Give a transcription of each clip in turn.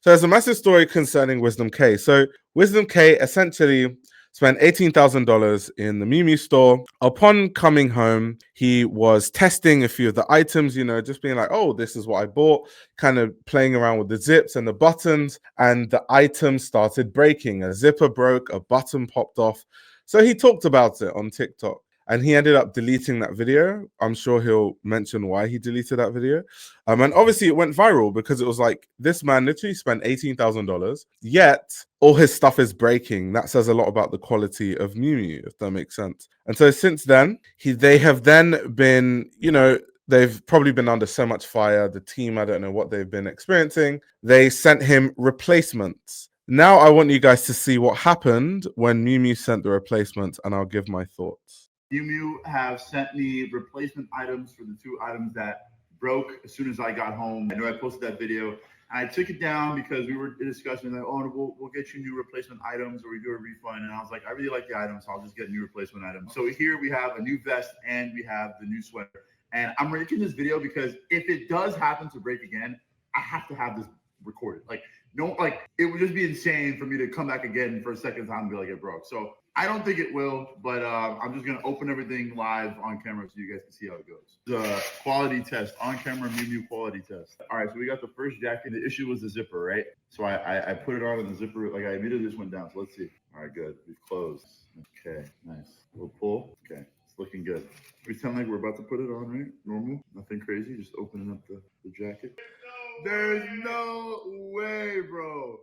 So there's a massive story concerning Wisdom Kaye. So Wisdom Kaye essentially spent $18,000 in the Miu Miu store. Upon coming home, he was testing a few of the items, you know, just being like, oh, this is what I bought, kind of playing around with the zips and the buttons, and the items started breaking. A zipper broke, a button popped off. So he talked about it on TikTok. And he ended up deleting that video. I'm sure he'll mention why he deleted that video. And obviously it went viral because it was like, this man literally spent $18,000, yet all his stuff is breaking. That says a lot about the quality of Miu Miu, if that makes sense. And so since then, they have then been, you know, they've probably been under so much fire. The team, I don't know what they've been experiencing. They sent him replacements. Now I want you guys to see what happened when Miu Miu sent the replacements, and I'll give my thoughts. Miu Miu have sent me replacement items for the 2 items that broke as soon as I got home. I know I posted that video, and I took it down because we were discussing like, oh, we'll get you new replacement items or we do a refund. And I was like, I really like the items, so I'll just get new replacement items. So here we have a new vest and we have the new sweater. And I'm making this video because if it does happen to break again, I have to have this recorded. Like, no, like it would just be insane for me to come back again for a second time and be like, it broke. So I don't think it will, but I'm just gonna open everything live on camera so you guys can see how it goes. The quality test, on camera Miu Miu quality test. All right, so we got the first jacket. The issue was the zipper, right? So I put it on and the zipper, like I immediately just went down. So let's see. All right, good. We've closed. Okay, nice. We'll pull. Okay, it's looking good. Pretend like we're about to put it on, right? Normal, nothing crazy. Just opening up the jacket. There's no way, bro.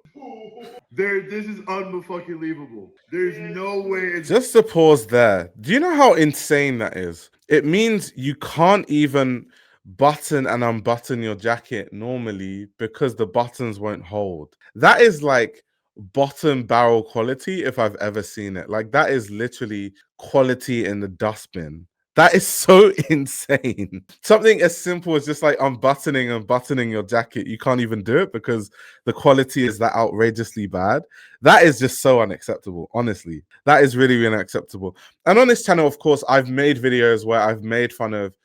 This is unfucking-believable. There's no way. Just to pause there. Do you know how insane that is? It means you can't even button and unbutton your jacket normally because the buttons won't hold. That is like bottom barrel quality if I've ever seen it. Like that is literally quality in the dustbin. That is so insane. Something as simple as just like unbuttoning and buttoning your jacket, you can't even do it because the quality is that outrageously bad. That is just so unacceptable, honestly. That is really, really unacceptable. And on this channel, of course, I've made videos where I've made fun of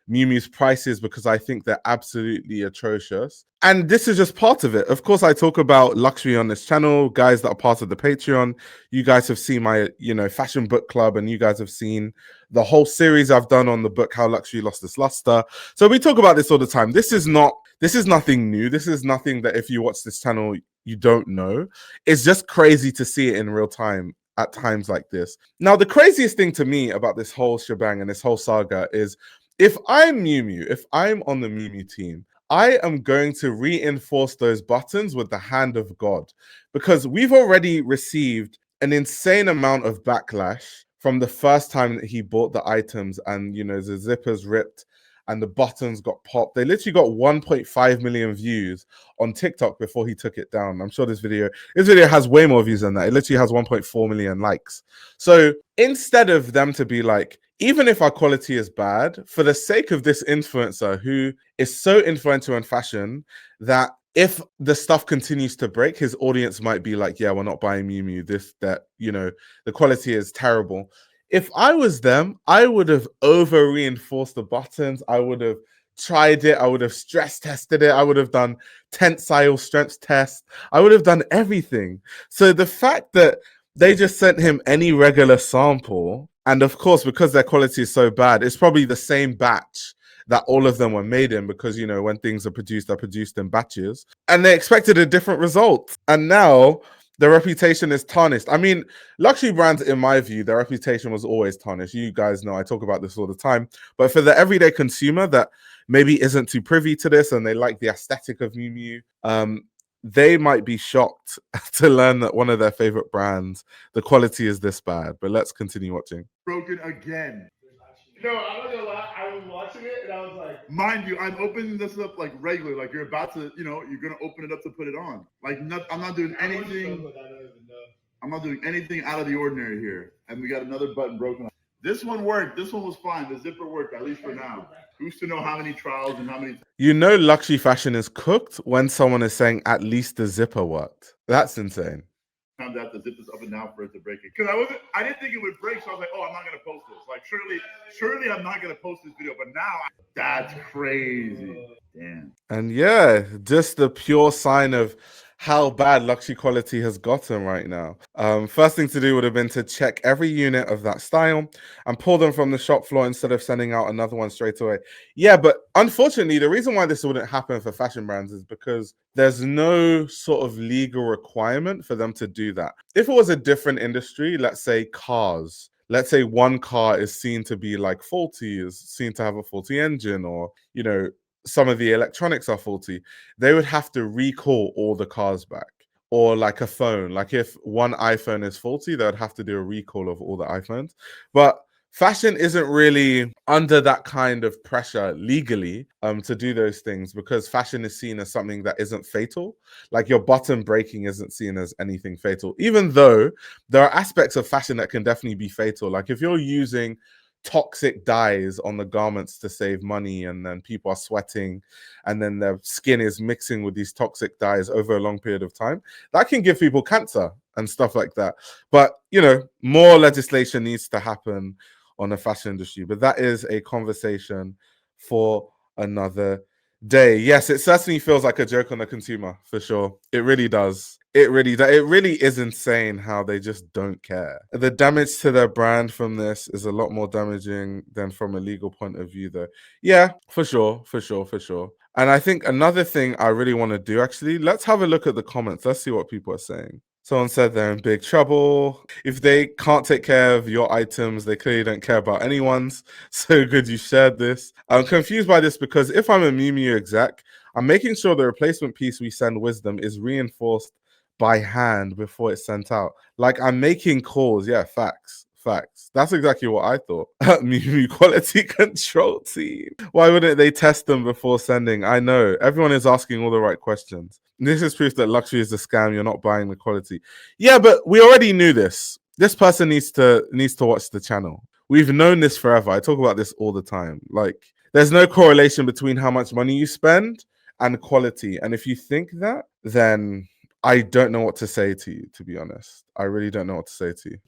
Miu Miu's prices because I think they're absolutely atrocious. And this is just part of it. Of course, I talk about luxury on this channel. Guys that are part of the Patreon, you guys have seen my, fashion book club, and you guys have seen the whole series I've done on the book, How Luxury Lost Its Luster. So we talk about this all the time. This is nothing new. This is nothing that if you watch this channel, you don't know. It's just crazy to see it in real time at times like this. Now, the craziest thing to me about this whole shebang and this whole saga is if I'm Miu Miu, if I'm on the Miu Miu team, I am going to reinforce those buttons with the hand of God, because we've already received an insane amount of backlash from the first time that he bought the items and, the zippers ripped and the buttons got popped. They literally got 1.5 million views on TikTok before he took it down. I'm sure this video has way more views than that. It literally has 1.4 million likes. So instead of them to be like, even if our quality is bad, for the sake of this influencer who is so influential in fashion that if the stuff continues to break, his audience might be like, yeah, we're not buying Miu Miu, the quality is terrible. If I was them, I would have over reinforced the buttons. I would have tried it. I would have stress tested it. I would have done tensile strength tests. I would have done everything. So the fact that they just sent him any regular sample, and of course, because their quality is so bad, it's probably the same batch that all of them were made in, because, when things are produced in batches, and they expected a different result. And now the reputation is tarnished. I mean, luxury brands, in my view, their reputation was always tarnished. You guys know I talk about this all the time. But for the everyday consumer that maybe isn't too privy to this and they like the aesthetic of Miu Miu, they might be shocked to learn that one of their favorite brands, the quality is this bad. But let's continue watching. Broken again. No, I'm not gonna lie. I was watching it and I was like, mind you, I'm opening this up like regular, like you're about to, you're gonna open it up to put it on. Like, I'm not doing anything. I'm not doing anything out of the ordinary here. And we got another button broken. This one worked. This one was fine. The zipper worked, at least for now. Who's to know how many trials and how many? Luxury fashion is cooked when someone is saying at least the zipper worked. That's insane. Times I have to zip this up and down for it to break it. Because I didn't think it would break, so I was like, oh, I'm not gonna post this. Like, surely I'm not gonna post this video. But now, that's crazy. Damn. And yeah, just the pure sign of how bad luxury quality has gotten right now. First thing to do would have been to check every unit of that style and pull them from the shop floor instead of sending out another one straight away. Yeah, but unfortunately, the reason why this wouldn't happen for fashion brands is because there's no sort of legal requirement for them to do that. If it was a different industry, let's say cars, let's say one car is seen to be like faulty, is seen to have a faulty engine, or, you know, some of the electronics are faulty, they would have to recall all the cars back. Or like a phone, like if one iPhone is faulty, they would have to do a recall of all the iPhones. But fashion isn't really under that kind of pressure legally to do those things, because fashion is seen as something that isn't fatal. Like your button breaking isn't seen as anything fatal, even though there are aspects of fashion that can definitely be fatal. Like if you're using toxic dyes on the garments to save money, and then people are sweating and then their skin is mixing with these toxic dyes over a long period of time, that can give people cancer and stuff like that. But, you know, more legislation needs to happen on the fashion industry, but that is a conversation for another day. Yes, it certainly feels like a joke on the consumer, for sure. It really does. It really is insane how they just don't care. The damage to their brand from this is a lot more damaging than from a legal point of view, though. Yeah, for sure. And I think another thing I really want to do, actually, let's have a look at the comments. Let's see what people are saying. Someone said they're in big trouble. If they can't take care of your items, they clearly don't care about anyone's. So good you shared this. I'm confused by this because if I'm a Miu Miu exec, I'm making sure the replacement piece we send Wisdom is reinforced by hand before it's sent out. Like, I'm making calls. Yeah, facts. That's exactly what I thought. Miu Miu quality control team. Why wouldn't they test them before sending? I know. Everyone is asking all the right questions. This is proof that luxury is a scam. You're not buying the quality. Yeah, but we already knew this. This person needs to watch the channel. We've known this forever. I talk about this all the time. Like, there's no correlation between how much money you spend and quality. And if you think that, then I don't know what to say to you, to be honest. I really don't know what to say to you.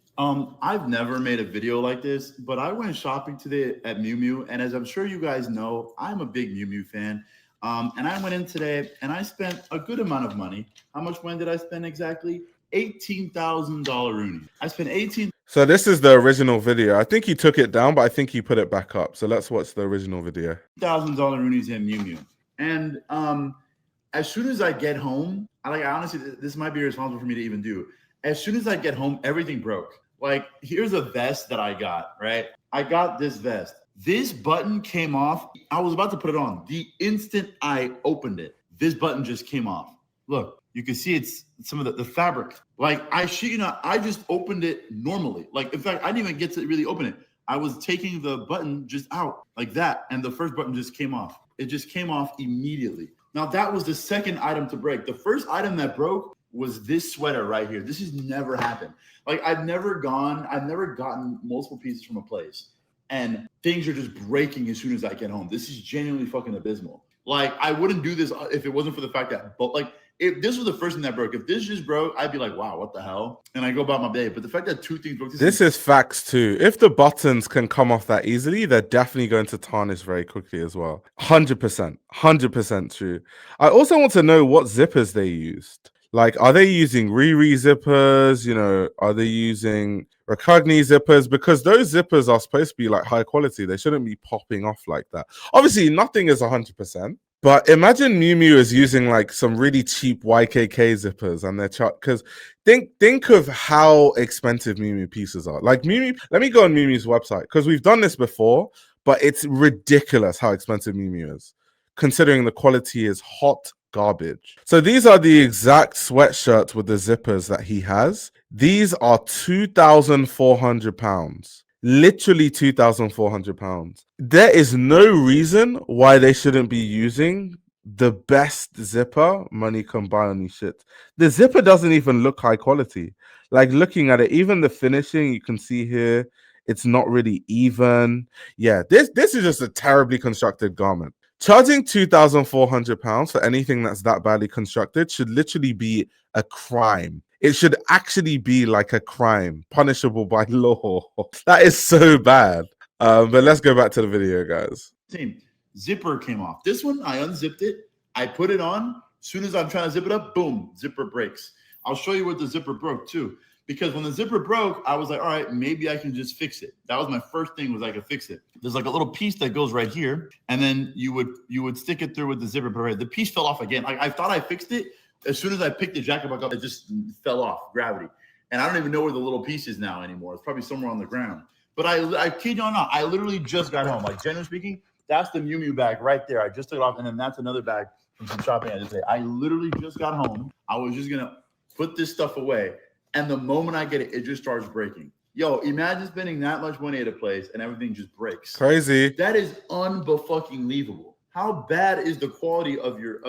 I've never made a video like this, but I went shopping today at Miu Miu, and as I'm sure you guys know, I'm a big Miu Miu fan. And I went in today and I spent a good amount of money. How much money did I spend exactly? $18,000 Rooney. I spent 18. So this is the original video. I think he took it down, but I think he put it back up. So let's watch the original video. $1,000 Roonies in Miu Miu. And as soon as I get home, I honestly, this might be irresponsible for me to even do. As soon as I get home, everything broke. Like, here's a vest that I got, right? I got this vest. This button came off. I was about to put it on. The instant I opened it, this button just came off. Look, you can see it's some of the fabric. Like, I just opened it normally. Like, in fact, I didn't even get to really open it. I was taking the button just out like that, and the first button just came off. It just came off immediately. Now, that was the second item to break. The first item that broke was this sweater right here. This has never happened. Like, I've never gotten multiple pieces from a place and things are just breaking as soon as I get home. This is genuinely fucking abysmal. Like, I wouldn't do this if it wasn't for the fact that, but like, if this was the first thing that broke, if this just broke, I'd be like, wow, what the hell? And I go about my day. But the fact that two things broke, this is facts too. If the buttons can come off that easily, they're definitely going to tarnish very quickly as well. 100% true. I also want to know what zippers they used. Like, are they using Riri zippers? You know, are they using Recogni zippers? Because those zippers are supposed to be like high quality. They shouldn't be popping off like that. Obviously, nothing is 100%. But imagine Miu Miu is using like some really cheap YKK zippers, and they're because think of how expensive Miu Miu pieces are. Like, Miu Miu, let me go on Miu Miu's website, because we've done this before, but it's ridiculous how expensive Miu Miu is, considering the quality is hot garbage. So these are the exact sweatshirts with the zippers that he has. These are £2,400. Literally £2,400. There is no reason why they shouldn't be using the best zipper money can buy on these shit. The zipper doesn't even look high quality. Like, looking at it, even the finishing, you can see here, it's not really even. Yeah, this is just a terribly constructed garment. Charging £2,400 for anything that's that badly constructed should literally be a crime. It should actually be like a crime, punishable by law. That is so bad. But let's go back to the video, guys. Zipper came off. This one, I unzipped it. I put it on. As soon as I'm trying to zip it up, boom, zipper breaks. I'll show you what the zipper broke too. Because when the zipper broke, I was like, all right, maybe I can just fix it. That was my first thing, was I could fix it. There's like a little piece that goes right here, and then you would stick it through with the zipper. But the piece fell off again. Like, I thought I fixed it. As soon as I picked the jacket back up, it just fell off, gravity. And I don't even know where the little piece is now anymore. It's probably somewhere on the ground. But I kid you not, I literally just got home. Like, generally speaking, that's the Miu Miu bag right there. I just took it off, and then that's another bag from some shopping I just did. I literally just got home. I was just gonna put this stuff away. And the moment I get it, it just starts breaking. Yo, imagine spending that much money at a place and everything just breaks. Crazy. That is unfucking-lievable. How bad is the quality of your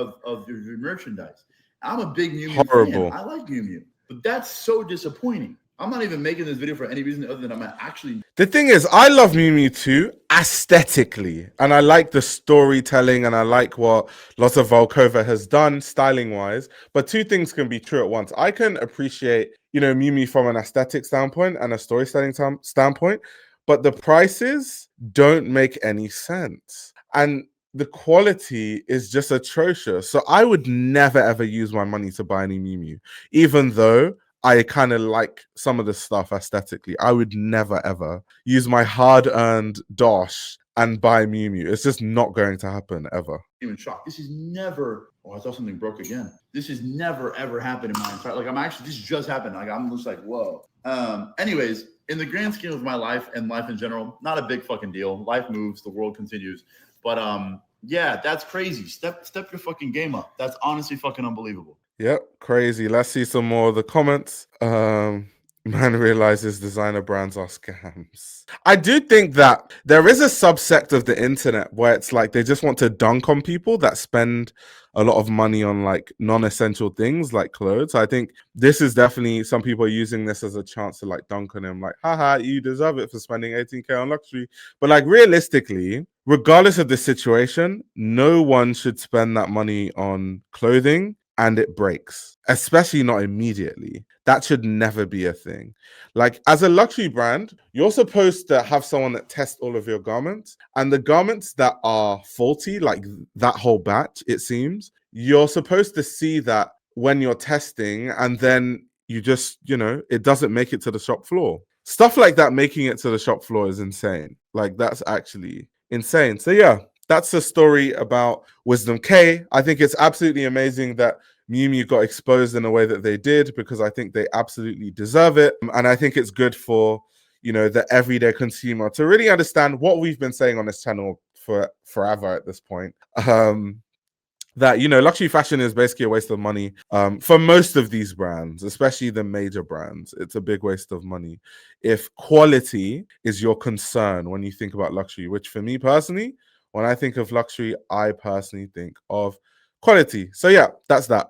merchandise? I'm a big Miu Miu fan. I like Miu Miu, but that's so disappointing. I'm not even making this video for any reason other than I'm actually... The thing is, I love Miu Miu too, aesthetically. And I like the storytelling, and I like what lots of Volkova has done styling-wise. But two things can be true at once. I can appreciate, you know, Miu Miu from an aesthetic standpoint and a storytelling standpoint, but the prices don't make any sense. And the quality is just atrocious. So I would never, ever use my money to buy any Miu Miu, even though I kind of like some of the stuff aesthetically. I would never, ever use my hard-earned dosh and buy Miu Miu. It's just not going to happen, ever. Even shocked. This is never... Oh, I thought something broke again. This has never, ever happened in my entire... Like, this just happened. Like, I'm just like, whoa. Anyways, in the grand scheme of my life and life in general, not a big fucking deal. Life moves. The world continues. But, yeah, that's crazy. Step your fucking game up. That's honestly fucking unbelievable. Yep, crazy. Let's see some more of the comments. Man realizes designer brands are scams. I do think that there is a subsect of the internet where it's like they just want to dunk on people that spend a lot of money on like non-essential things like clothes. I think this is definitely, some people are using this as a chance to like dunk on him, like, haha, you deserve it for spending 18K on luxury. But like, realistically, regardless of the situation, no one should spend that money on clothing and it breaks, especially not immediately. That should never be a thing. Like, as a luxury brand, you're supposed to have someone that tests all of your garments, and the garments that are faulty, like that whole batch, it seems, you're supposed to see that when you're testing, and then you just, you know, it doesn't make it to the shop floor. Stuff like that making it to the shop floor is insane. Like, that's actually insane. So yeah, that's the story about Wisdom Kaye. I think it's absolutely amazing that Miu Miu got exposed in a way that they did, because I think they absolutely deserve it. And I think it's good for, you know, the everyday consumer to really understand what we've been saying on this channel for forever at this point. That, you know, luxury fashion is basically a waste of money for most of these brands, especially the major brands. It's a big waste of money if quality is your concern when you think about luxury, which for me personally, when I think of luxury, I personally think of quality. So yeah, that's that.